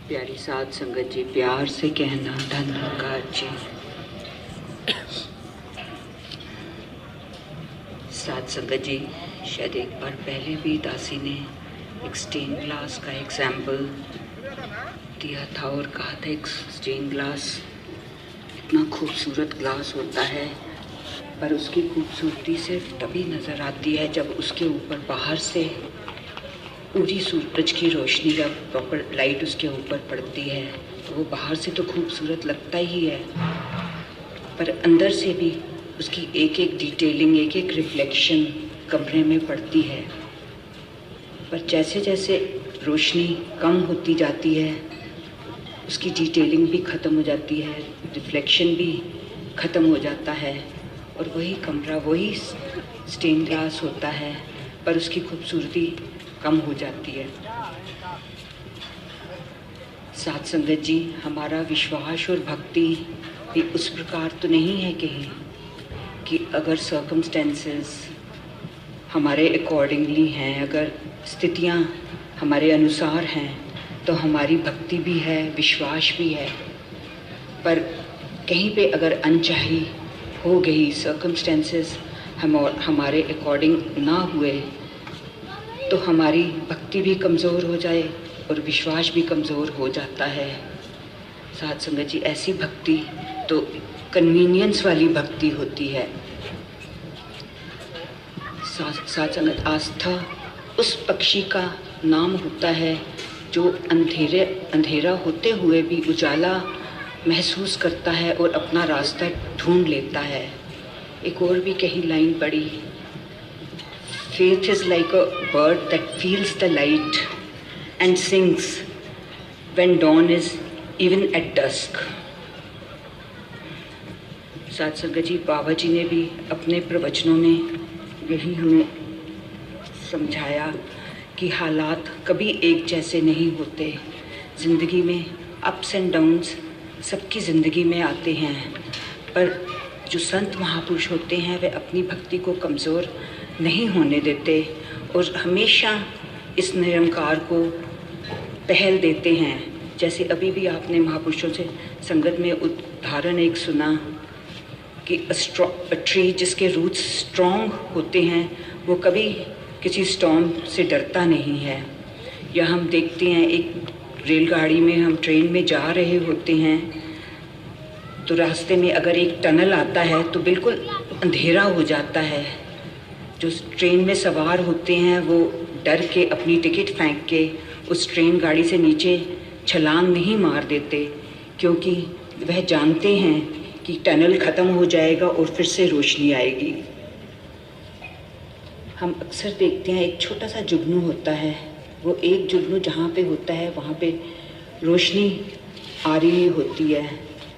प्यारी साध संगत जी, प्यार से कहना धन्यवाद जी। साध संगत जी, शायद एक बार पहले भी दासी ने एक स्टेन ग्लास का एग्जाम्पल दिया था और कहा था एक स्टेन ग्लास इतना खूबसूरत ग्लास होता है, पर उसकी खूबसूरती सिर्फ तभी नज़र आती है जब उसके ऊपर बाहर से पूरी सूरज की रोशनी का प्रॉपर लाइट उसके ऊपर पड़ती है। तो वो बाहर से तो खूबसूरत लगता ही है, पर अंदर से भी उसकी एक एक डिटेलिंग, एक एक रिफ्लेक्शन कमरे में पड़ती है। पर जैसे जैसे रोशनी कम होती जाती है, उसकी डिटेलिंग भी ख़त्म हो जाती है, रिफ्लेक्शन भी ख़त्म हो जाता है, और वही कमरा वही स्टेन ग्लास होता है, पर उसकी खूबसूरती कम हो जाती है। साध संगत जी, हमारा विश्वास और भक्ति भी उस प्रकार तो नहीं है कहीं कि अगर सर्कमस्टेंसेस हमारे अकॉर्डिंगली हैं, अगर स्थितियां हमारे अनुसार हैं, तो हमारी भक्ति भी है, विश्वास भी है। पर कहीं पे अगर अनचाही हो गई, सर्कमस्टेंसेस हमारे अकॉर्डिंग ना हुए, तो हमारी भक्ति भी कमज़ोर हो जाए और विश्वास भी कमज़ोर हो जाता है। साध संगत जी, ऐसी भक्ति तो कन्वीनियंस वाली भक्ति होती है। साध संगत, आस्था उस पक्षी का नाम होता है जो अंधेरा होते हुए भी उजाला महसूस करता है और अपना रास्ता ढूंढ लेता है। एक और भी कहीं लाइन पढ़ी, Faith is like a bird that feels the light and sings when dawn is even at dusk. साध संगत जी, बाबा जी ने भी अपने प्रवचनों में यही हमें समझाया कि हालात कभी एक जैसे नहीं होते। ज़िंदगी में अप्स एंड डाउन्स सबकी ज़िंदगी में आते हैं, पर जो संत महापुरुष होते हैं वे अपनी भक्ति को कमज़ोर नहीं होने देते और हमेशा इस निरंकार को पहल देते हैं। जैसे अभी भी आपने महापुरुषों से संगत में उदाहरण एक सुना कि अ ट्री जिसके रूट्स स्ट्रॉन्ग होते हैं वो कभी किसी स्टॉर्म से डरता नहीं है। या हम देखते हैं एक रेलगाड़ी में हम ट्रेन में जा रहे होते हैं, तो रास्ते में अगर एक टनल आता है तो बिल्कुल अंधेरा हो जाता है। जो ट्रेन में सवार होते हैं वो डर के अपनी टिकट फेंक के उस ट्रेन गाड़ी से नीचे छलांग नहीं मार देते, क्योंकि वह जानते हैं कि टनल ख़त्म हो जाएगा और फिर से रोशनी आएगी। हम अक्सर देखते हैं एक छोटा सा जुगनू होता है, वो एक जुगनू जहाँ पे होता है वहाँ पे रोशनी आ रही होती है,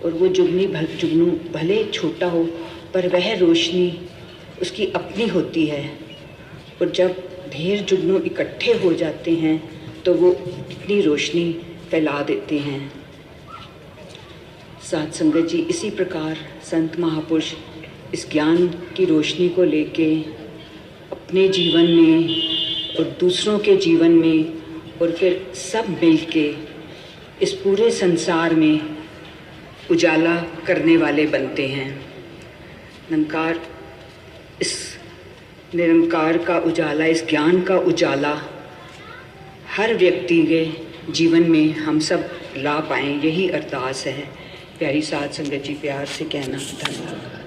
और वो जुगनू भले छोटा हो पर वह रोशनी उसकी अपनी होती है। और जब ढेर जुगनू इकट्ठे हो जाते हैं तो वो इतनी रोशनी फैला देते हैं। साध संगत जी, इसी प्रकार संत महापुरुष इस ज्ञान की रोशनी को लेके अपने जीवन में और दूसरों के जीवन में और फिर सब मिलके इस पूरे संसार में उजाला करने वाले बनते हैं। इस निरंकार का उजाला, इस ज्ञान का उजाला हर व्यक्ति के जीवन में हम सब ला पाएँ, यही अरदास है। प्यारी साध संगत जी, प्यार से कहना धन्यवाद।